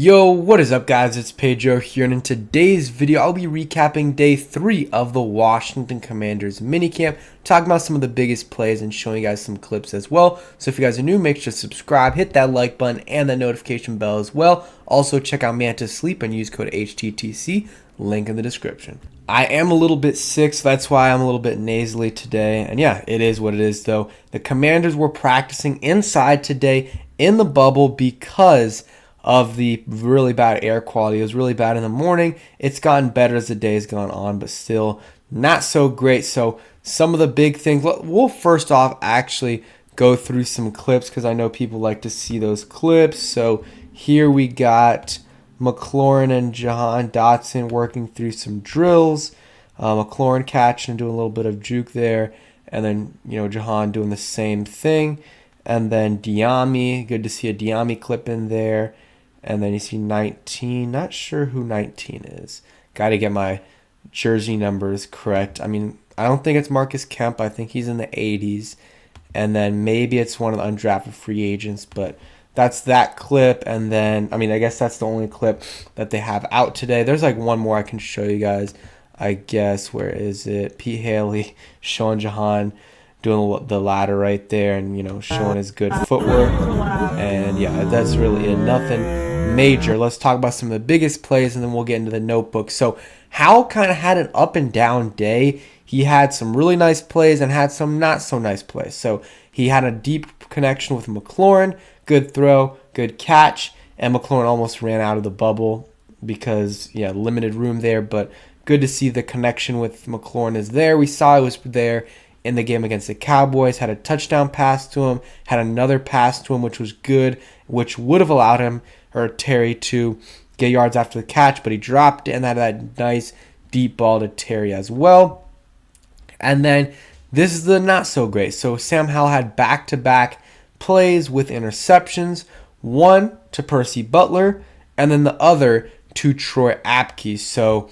Yo, what is up guys, it's Pedro here, and in today's video I'll be recapping day 3 of the Washington Commanders minicamp, talking about some of the biggest plays and showing you guys some clips as well. So if you guys are new, make sure to subscribe, hit that like button and that notification bell as well. Also check out Manta Sleep and use code HTTC, link in the description. I am a little bit sick, so that's why I'm a little bit nasally today, and yeah, it is what it is though. The Commanders were practicing inside today in the bubble because of the really bad air quality. It was really bad in the morning. It's gotten better as the day has gone on, but still not so great. So some of the big things, we'll first off actually go through some clips because I know people like to see those clips. So here we got McLaurin and Jahan Dotson working through some drills. McLaurin catching and doing a little bit of juke there. And then, Jahan doing the same thing. And then Diami, good to see a Diami clip in there. And then you see 19. Not sure who 19 is. Got to get my jersey numbers correct. I mean, I don't think it's Marcus Kemp. I think he's in the 80s. And then maybe it's one of the undrafted free agents. But that's that clip. And then, I guess that's the only clip that they have out today. There's like one more I can show you guys. I guess, where is it? Pete Haley showing Jahan doing the ladder right there and, showing his good footwork. And, yeah, that's really it. Nothing major. Let's talk about some of the biggest plays, and then we'll get into the notebook. So Howell kind of had an up and down day. He had some really nice plays and had some not so nice plays. So he had a deep connection with McLaurin. Good throw, good catch, and McLaurin almost ran out of the bubble because, limited room there. But good to see the connection with McLaurin is there. We saw it was there in the game against the Cowboys. Had a touchdown pass to him, had another pass to him, which was good, which would have allowed him or Terry to get yards after the catch, but he dropped it and had that nice deep ball to Terry as well. And then this is the not so great. So Sam Howell had back-to-back plays with interceptions, one to Percy Butler and then the other to Troy Apke. So,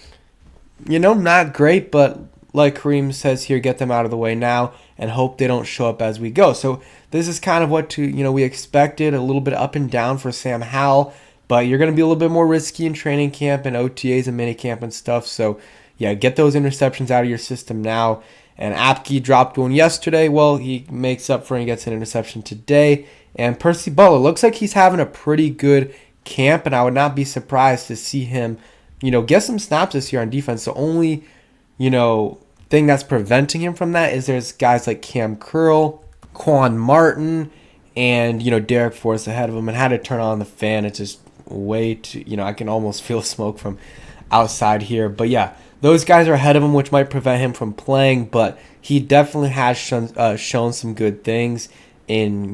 not great, but like Kareem says here, get them out of the way now and hope they don't show up as we go. So this is kind of what we expected, a little bit up and down for Sam Howell, but you're going to be a little bit more risky in training camp and OTAs and minicamp and stuff. So yeah, get those interceptions out of your system now. And Apke dropped one yesterday. Well, he makes up for it and gets an interception today. And Percy Butler looks like he's having a pretty good camp, and I would not be surprised to see him, get some snaps this year on defense. The only, thing that's preventing him from that is there's guys like Cam Curl, Quan Martin, and Derek Forrest ahead of him, and had to turn on the fan. It's just way too, I can almost feel smoke from outside here. But yeah, those guys are ahead of him, which might prevent him from playing. But he definitely has shown some good things in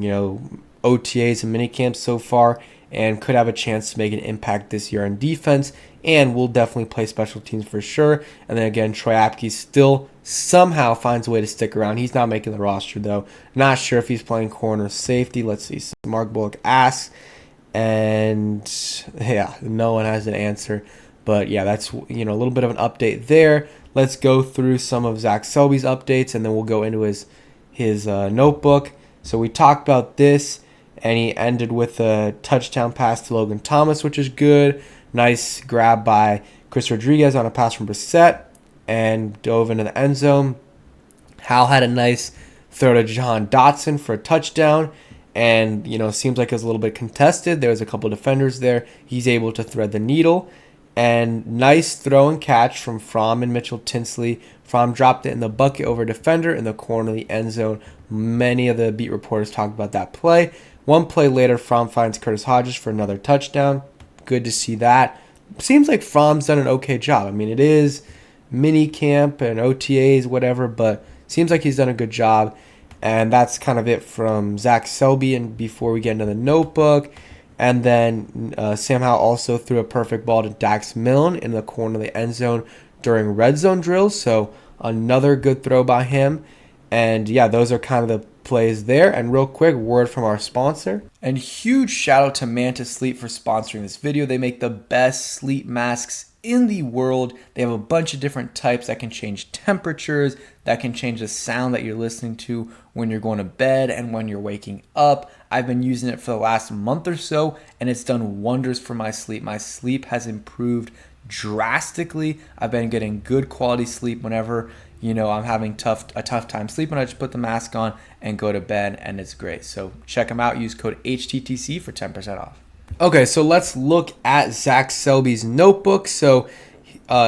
OTAs and minicamps so far, and could have a chance to make an impact this year on defense, and will definitely play special teams for sure. And then again, Troy Apke still somehow finds a way to stick around. He's not making the roster though. Not sure if he's playing corner safety. Let's see. Mark Bullock asks, and yeah, no one has an answer. But yeah, that's a little bit of an update there. Let's go through some of Zach Selby's updates, and then we'll go into his notebook. So we talked about this, and he ended with a touchdown pass to Logan Thomas, which is good. Nice grab by Chris Rodriguez on a pass from Brissett and dove into the end zone. Hal had a nice throw to Jahan Dotson for a touchdown, and seems like it was a little bit contested. There was a couple defenders there. He's able to thread the needle, and nice throw and catch from Fromm and Mitchell Tinsley. Fromm dropped it in the bucket over a defender in the corner of the end zone. Many of the beat reporters talked about that play. One play later, Fromm finds Curtis Hodges for another touchdown. Good to see that. Seems like Fromm's done an okay job. It is mini camp and OTAs, whatever, but seems like he's done a good job. And that's kind of it from Zach Selby. And before we get into the notebook, and then Sam Howell also threw a perfect ball to Dax Milne in the corner of the end zone during red zone drills. So another good throw by him. And yeah, those are kind of the plays there. And real quick, word from our sponsor. And huge shout out to Manta Sleep for sponsoring this video. They make the best sleep masks in the world. They have a bunch of different types that can change temperatures, that can change the sound that you're listening to when you're going to bed and when you're waking up. I've been using it for the last month or so, and it's done wonders for my sleep. My sleep has improved drastically. I've been getting good quality sleep whenever I'm having a tough time sleeping. I just put the mask on and go to bed, and it's great. So check them out. Use code HTTC for 10% off. Okay, so let's look at Zach Selby's notebook. So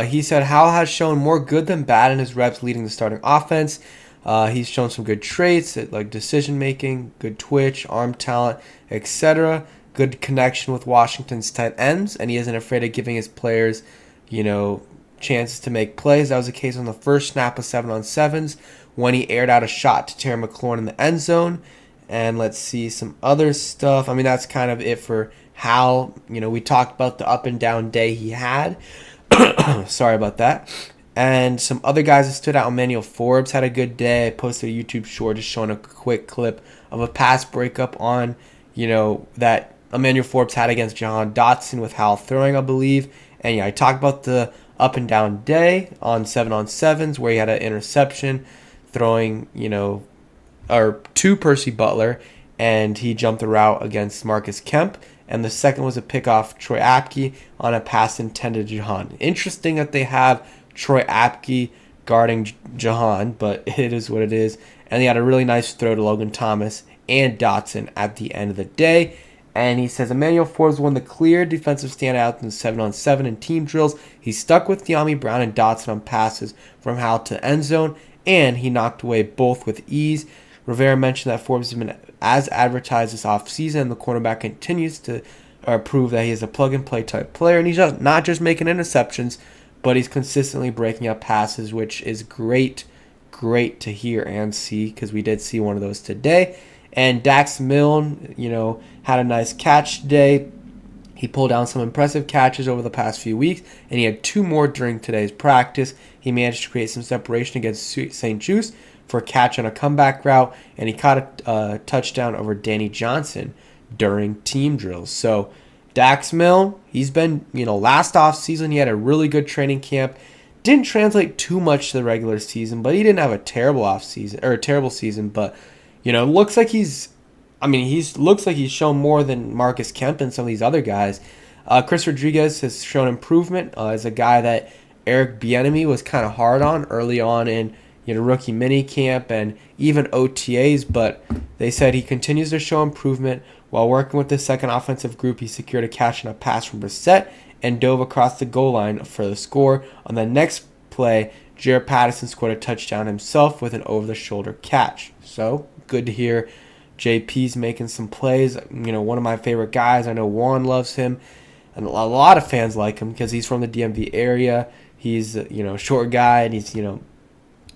he said Howell has shown more good than bad in his reps leading the starting offense. He's shown some good traits like decision making, good twitch, arm talent, etc. Good connection with Washington's tight ends, and he isn't afraid of giving his players, chances to make plays. That was the case on the first snap of 7-on-7s when he aired out a shot to Terry McLaurin in the end zone. And let's see some other stuff. I mean, that's kind of it for Howell. We talked about the up and down day he had. Sorry about that. And some other guys that stood out. Emmanuel Forbes had a good day. I posted a YouTube short just showing a quick clip of a pass breakup on, that Emmanuel Forbes had against Jahan Dotson with Howell throwing, I believe. And I talked about the up and down day on 7-on-7s where he had an interception throwing, or to Percy Butler, and he jumped the route against Marcus Kemp. And the second was a pick off Troy Apke on a pass intended to Jahan. Interesting that they have Troy Apke guarding Jahan, but it is what it is. And he had a really nice throw to Logan Thomas and Dotson at the end of the day. And he says Emmanuel Forbes won the clear defensive standout in 7-on-7 and team drills. He stuck with De'Ami Brown and Dotson on passes from Howell to end zone, and he knocked away both with ease. Rivera mentioned that Forbes has been as advertised this offseason, and the cornerback continues to prove that he is a plug-and-play type player, and he's not just making interceptions, but he's consistently breaking up passes, which is great to hear and see, because we did see one of those today. And Dax Milne, had a nice catch today. He pulled down some impressive catches over the past few weeks, and he had 2 more during today's practice. He managed to create some separation against St. Juice for a catch on a comeback route, and he caught a touchdown over Danny Johnson during team drills. So Dax Milne, he's been, last offseason he had a really good training camp. Didn't translate too much to the regular season, but he didn't have a terrible season. But looks like he's shown more than Marcus Kemp and some of these other guys. Chris Rodriguez has shown improvement as a guy that Eric Bieniemy was kind of hard on early on in rookie mini camp and even OTAs, but they said he continues to show improvement. While working with the second offensive group, he secured a catch and a pass from Brissett and dove across the goal line for the score. On the next play, Jared Patterson scored a touchdown himself with an over-the-shoulder catch. So, good to hear JP's making some plays. One of my favorite guys. I know Juan loves him, and a lot of fans like him because he's from the DMV area. He's a short guy, and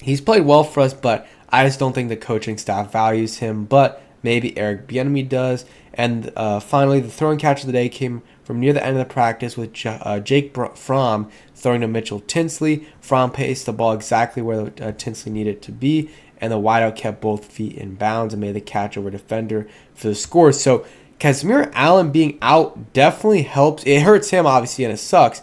he's played well for us, but I just don't think the coaching staff values him. But maybe Eric Bieniemy does. And finally, the throwing catch of the day came from near the end of the practice with Jake Fromm throwing to Mitchell Tinsley. Fromm paced the ball exactly where Tinsley needed it to be, and the wideout kept both feet in bounds and made the catch over defender for the score. So Casimir Allen being out definitely helps. It hurts him, obviously, and it sucks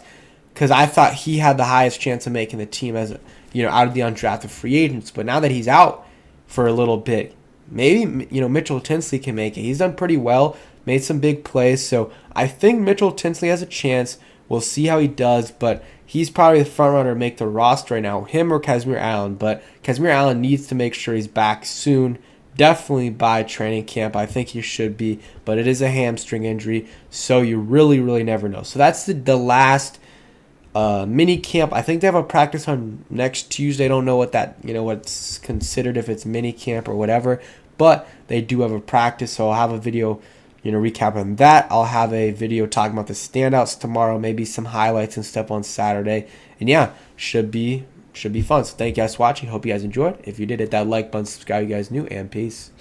because I thought he had the highest chance of making the team as out of the undrafted free agents. But now that he's out for a little bit, maybe Mitchell Tinsley can make it. He's done pretty well, made some big plays. So I think Mitchell Tinsley has a chance. We'll see how he does, but he's probably the front runner to make the roster right now, him or Casimir Allen. But Casimir Allen needs to make sure he's back soon, definitely by training camp. I think he should be, but it is a hamstring injury, so you really, really never know. So that's the last mini camp. I think they have a practice on next Tuesday. I don't know what that, what's considered, if it's mini camp or whatever, but they do have a practice, so I'll have a video recap on that. I'll have a video talking about the standouts tomorrow, maybe some highlights and stuff on Saturday. And yeah, should be fun. So thank you guys for watching. Hope you guys enjoyed. If you did, hit that like button, subscribe if you guys new, and peace.